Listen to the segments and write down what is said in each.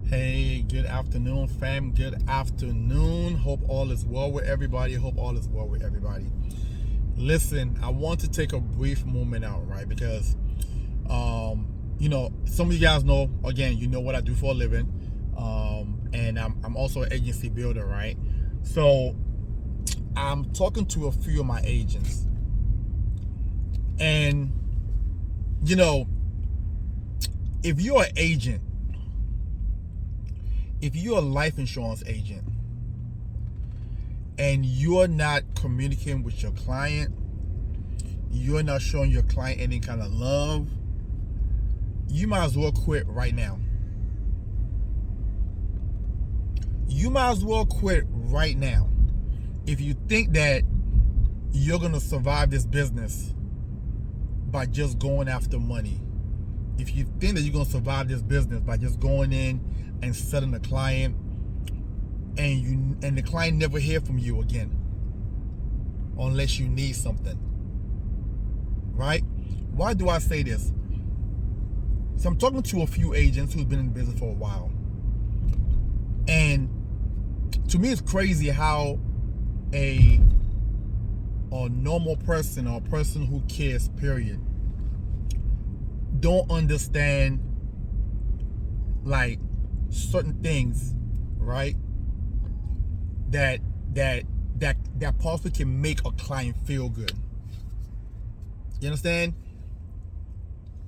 Hey, good afternoon, fam. Good afternoon. Hope all is well with everybody. Listen, I want to take a brief moment out, right? Because, some of you guys know, again, you know what I do for a living. And I'm also an agency builder, right? So I'm talking to a few of my agents. And, you know, if you're an agent, if you're a life insurance agent, and you're not communicating with your client, you're not showing your client any kind of love, you might as well quit right now. You might as well quit right now. If you think that you're going to survive this business by just going after money, if you think that you're going to survive this business by just going in and selling the client, and the client never hear from you again unless you need something, right? Why do I say this? So I'm talking to a few agents who've been in business for a while, and to me it's crazy how a normal person, or a person who cares, period, don't understand like certain things, right? That possibly can make a client feel good. You understand?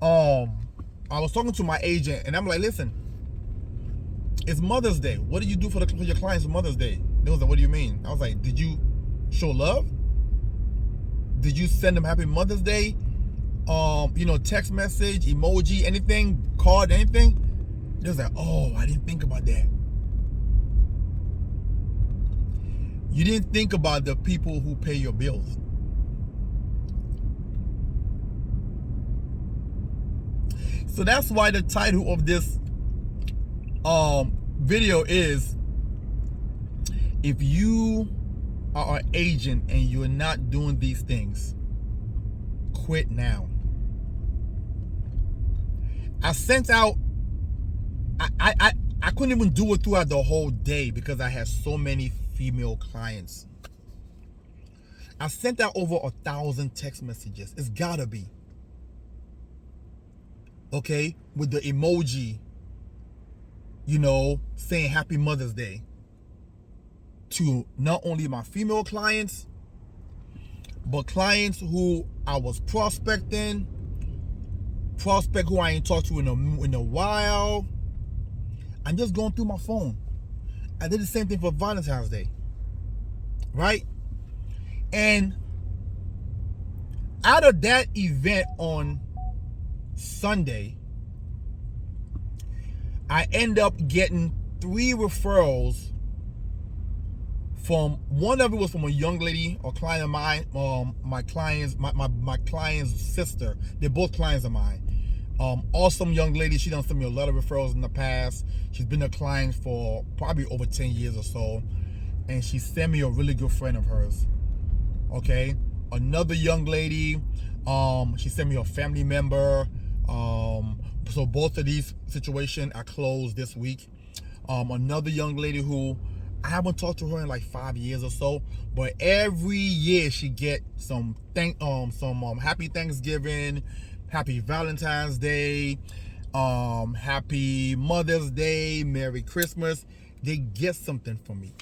I was talking to my agent, and I'm like, listen, it's Mother's Day. What do you do for your clients on Mother's Day? They was like, what do you mean? I was like, did you show love? Did you send them Happy Mother's Day? Text message, emoji, anything, card, anything? They was like, oh, I didn't think about that. You didn't think about the people who pay your bills. So that's why the title of this video is, if you are an agent and you're not doing these things, quit now. I sent out, I couldn't even do it throughout the whole day because I had so many female clients. I sent out over 1,000 text messages. It's gotta be. Okay? With the emoji, saying Happy Mother's Day to not only my female clients, but clients who I was prospect who I ain't talked to in a while. I'm just going through my phone. I did the same thing for Valentine's Day, right? And out of that event on Sunday, I end up getting 3 referrals. From one of it was from a young lady, a client of mine, my client's sister. They're both clients of mine. Awesome young lady. She done sent me a lot of referrals in the past. She's been a client for probably over 10 years or so, and she sent me a really good friend of hers. Okay, another young lady, she sent me a family member. So both of these situations I closed this week. Another young lady who I haven't talked to her in like 5 years or so, but every year she get some Happy Thanksgiving, Happy Valentine's Day, Happy Mother's Day, Merry Christmas. They get something from me.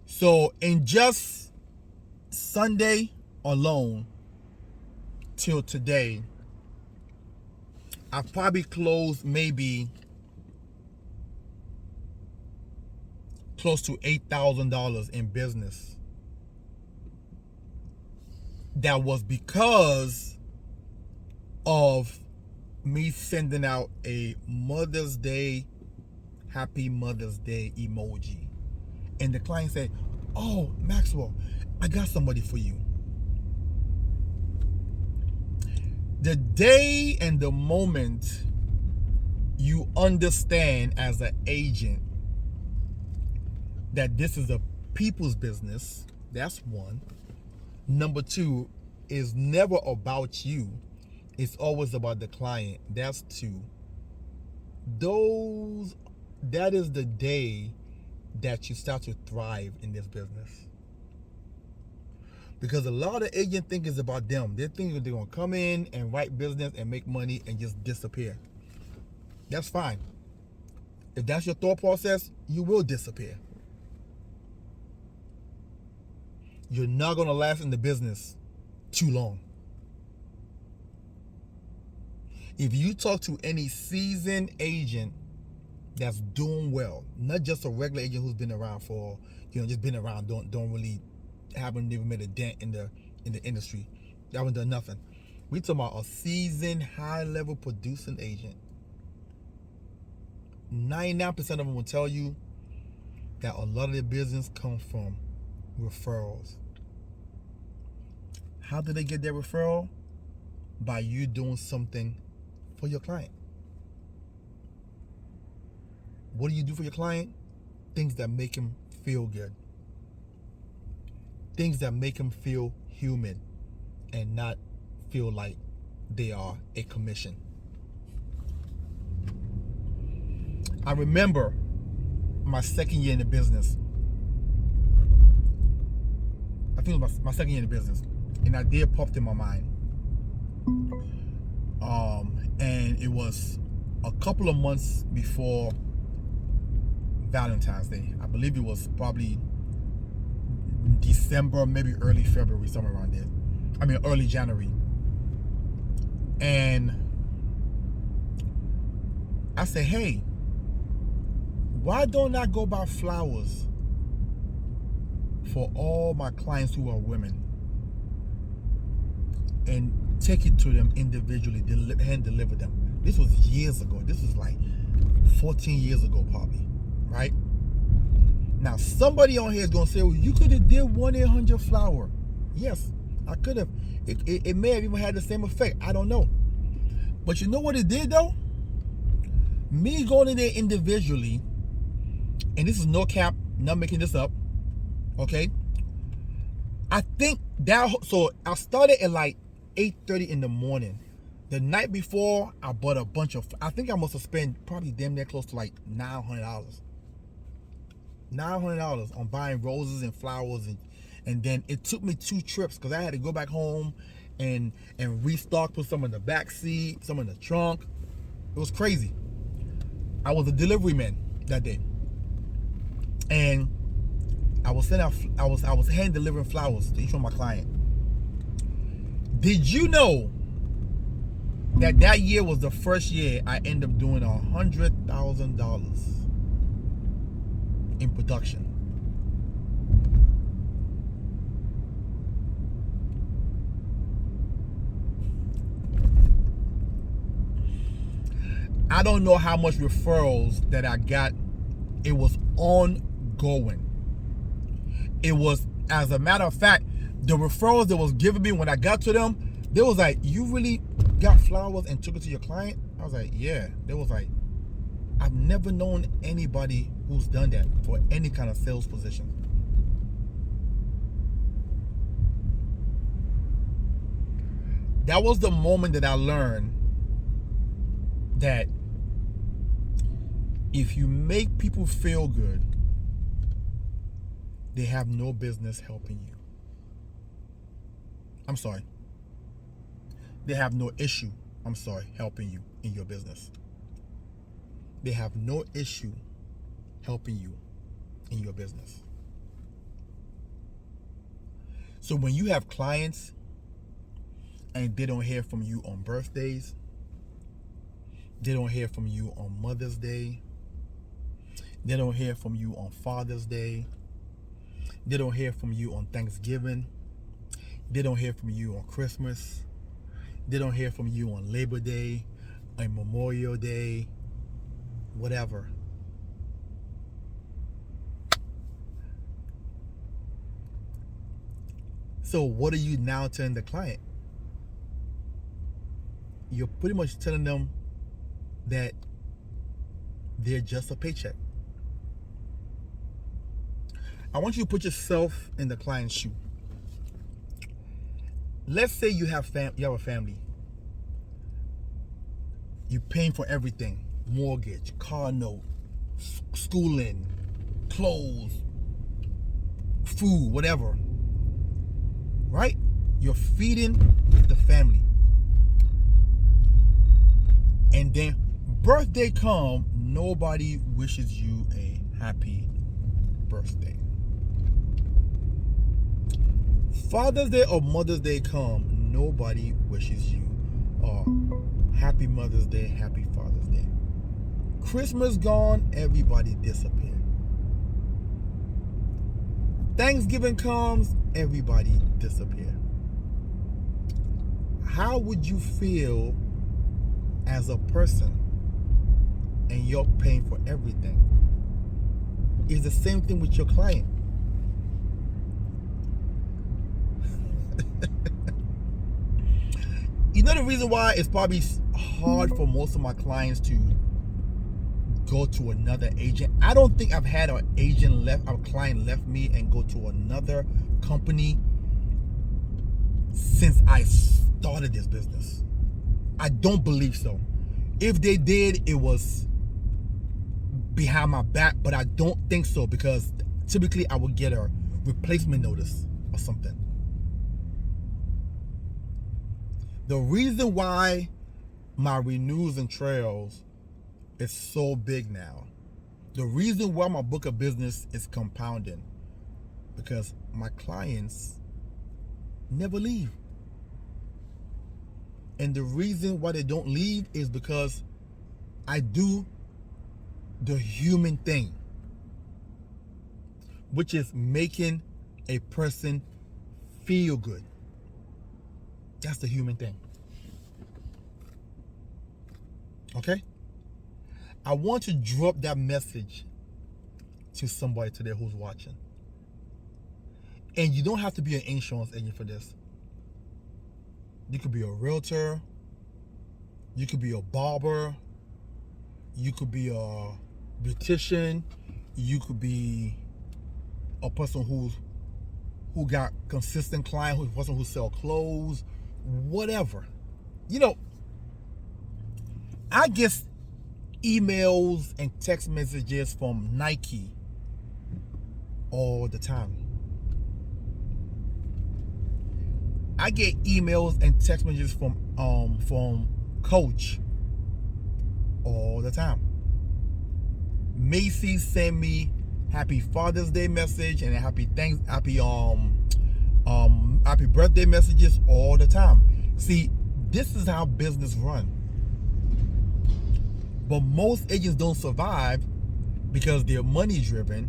So in just Sunday alone till today, I've probably closed maybe close to $8,000 in business. That was because of me sending out a Mother's Day, Happy Mother's Day emoji. And the client said, oh, Maxwell, I got somebody for you. The day and the moment you understand as an agent that this is a people's business, that's one. Number 2, is never about you. It's always about the client. That's 2. that is the day that you start to thrive in this business. Because a lot of agents think it's about them. They think they're going to come in and write business and make money and just disappear. That's fine. If that's your thought process, you will disappear. You're not going to last in the business too long. If you talk to any seasoned agent that's doing well, not just a regular agent who's been around for, just been around, don't really, haven't even made a dent in the industry, they haven't done nothing. We talking about a seasoned, high-level producing agent. 99% of them will tell you that a lot of their business comes from referrals. How do they get their referral? By you doing something for your client. What do you do for your client? Things that make him feel good. Things that make him feel human and not feel like they are a commission. I remember my second year in the business. I think it was my second year in the business. An idea popped in my mind. And it was a couple of months before Valentine's Day. I believe it was probably December, maybe early February, somewhere around there. I mean, early January. And I said, hey, why don't I go buy flowers for all my clients who are women and take it to them individually, hand deliver them. This was years ago. This was like 14 years ago probably, right? Now somebody on here is going to say, well, you could have did 1-800-FLOWER. Yes, I could have. It may have even had the same effect. I don't know. But you know what it did though? Me going in there individually, and this is no cap, not making this up, okay? I think that, so I started at like 8:30 in the morning. The night before, I bought a bunch of, I think I must have spent probably damn near close to like $900. $900 on buying roses and flowers, and then it took me 2 trips because I had to go back home and restock, put some in the back seat, some in the trunk. It was crazy. I was a delivery man that day, and I was hand delivering flowers to each one of my clients. Did you know that year was the first year I ended up doing $100,000 in production? I don't know how much referrals that I got. It was ongoing. It was, as a matter of fact, the referrals that was given me when I got to them, they was like, you really got flowers and took it to your client? I was like, yeah. They was like, I've never known anybody who's done that for any kind of sales position. That was the moment that I learned that if you make people feel good, they have no business helping you. I'm sorry. They have no issue, helping you in your business. They have no issue helping you in your business. So when you have clients and they don't hear from you on birthdays, they don't hear from you on Mother's Day, they don't hear from you on Father's Day, they don't hear from you on Thanksgiving, they don't hear from you on Christmas, they don't hear from you on Labor Day, on Memorial Day, whatever. So what are you now telling the client? You're pretty much telling them that they're just a paycheck. I want you to put yourself in the client's shoe. Let's say you have a family. You're paying for everything. mortgage, car note, schooling, clothes, food, whatever. Right? You're feeding the family. And then birthday come, nobody wishes you a happy birthday. Father's Day or Mother's Day come, nobody wishes you a happy Mother's Day, happy Father's Day. Christmas gone, everybody disappeared. Thanksgiving comes, everybody disappeared. How would you feel as a person and you're paying for everything? It's the same thing with your client. You know the reason why it's probably hard for most of my clients to go to another agent? I don't think I've had a client left me and go to another company since I started this business. I don't believe so. If they did, it was behind my back, but I don't think so, because typically I would get a replacement notice or something. The reason why my renews and trails is so big now, the reason why my book of business is compounding, because my clients never leave. And the reason why they don't leave is because I do the human thing, which is making a person feel good. That's the human thing. Okay? I want to drop that message to somebody today who's watching. And you don't have to be an insurance agent for this. You could be a realtor. You could be a barber. You could be a beautician. You could be a person who got consistent client, who's a person who sell clothes, whatever. You know, I get emails and text messages from Nike all the time. I get emails and text messages from Coach all the time. Macy's send me happy Father's Day message and happy birthday messages all the time. See, this is how business run. But most agents don't survive because they're money driven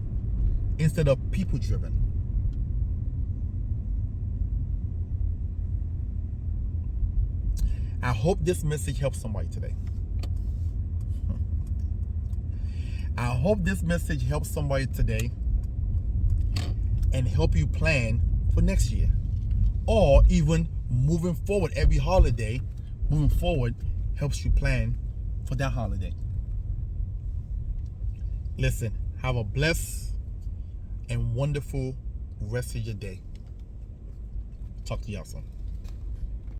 instead of people driven. I hope this message helps somebody today. I hope this message helps somebody today and help you plan for next year. Or even moving forward, every holiday, moving forward helps you plan for that holiday. Listen, have a blessed and wonderful rest of your day. Talk to y'all soon.